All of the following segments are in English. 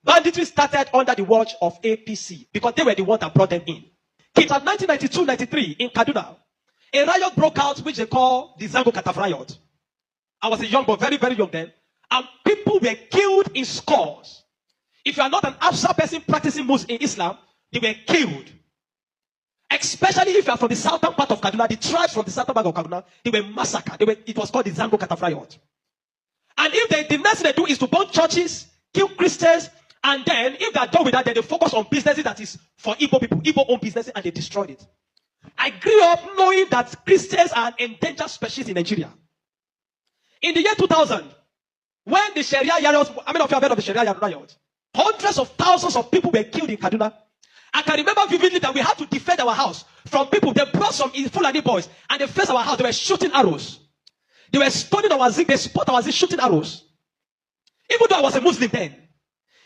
Banditry started under the watch of APC because they were the one that brought them in. It was 1992-93 in Kaduna. A riot broke out which they call the Zango Kataf riot. I was a young boy, very, very young then. And people were killed in scores. If you are not an Hausa person practicing Muslim in Islam, they were killed. Especially if you are from the southern part of Kaduna, the tribes from the southern part of Kaduna, they were massacred. It was called the Zango Kataf riot. And if the next thing they do is to burn churches, kill Christians, and then if they are done with that, then they focus on businesses that is for Igbo people, Igbo-owned businesses, and they destroyed it. I grew up knowing that Christians are an endangered species in Nigeria. In the year 2000, when the Sharia riot, how many of you have heard of the Sharia riot? Hundreds of thousands of people were killed in Kaduna. I can remember vividly that we had to defend our house from people. They brought some Fulani boys and they faced our house. They were shooting arrows. They were stoning our zinc. They spot our zinc shooting arrows. Even though I was a Muslim then.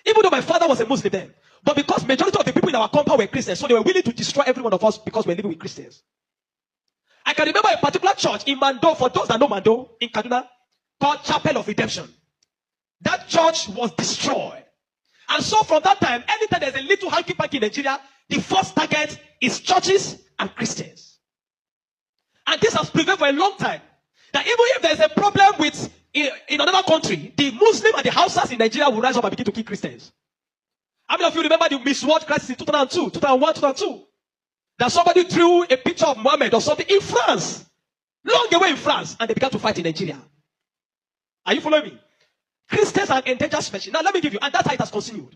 Even though my father was a Muslim then. But because majority of the people in our compound were Christians, so they were willing to destroy every one of us because we're living with Christians. I can remember a particular church in Mando, for those that know Mando, in Kaduna, called Chapel of Redemption. That church was destroyed. And so from that time, anytime there's a little hanky-panky in Nigeria, the first target is churches and Christians. And this has prevailed for a long time. That even if there's a problem with in another country, the Muslim and the Hausas in Nigeria will rise up and begin to kill Christians. How many of you remember the Miss World crisis in 2002, 2001, 2002? That somebody drew a picture of Muhammad or something in France, long away in France, and they began to fight in Nigeria. Are you following me? Christians are endangered species. Now let me give you, and that's how it has continued.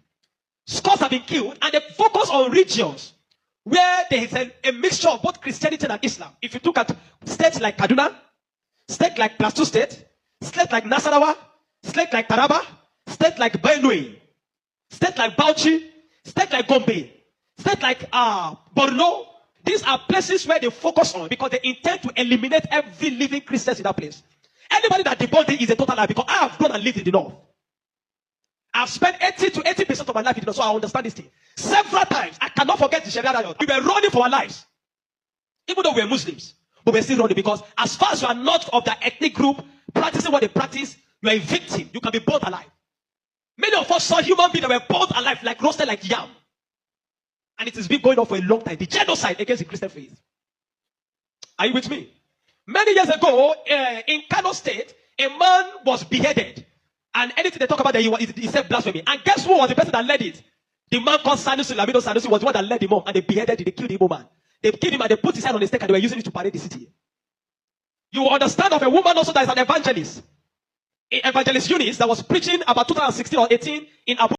Scores have been killed, and they focus on regions where there is a mixture of both Christianity and Islam. If you look at states like Kaduna, states like Plateau State, states like Nasarawa, states like Taraba, states like Benue, states like Bauchi, states like Gombe, states like Borno. These are places where they focus on because they intend to eliminate every living Christian in that place. Anybody that debunks it is a total lie because I have grown and lived in the north. I've spent 80 to 80% of my life in the north, so I understand this thing. Several times, I cannot forget the Sharia riot. We were running for our lives. Even though we are Muslims, but we're still running because as far as you are not of the ethnic group practicing what they practice, you are a victim. You can be burnt alive. Many of us saw human beings that were burnt alive, like roasted like yam. And it has been going on for a long time. The genocide against the Christian faith. Are you with me? Many years ago, in Kano State, a man was beheaded. And anything they talk about there, he said blasphemy. And guess who was the person that led it? The man called Sanusi Lamido Sanusi was the one that led him on. And they beheaded him, they killed the Igbo man. They killed him and they put his head on the stake and they were using it to parade the city. You understand of a woman also that is an evangelist. Evangelist Eunice that was preaching about 2016 or 18 in Abu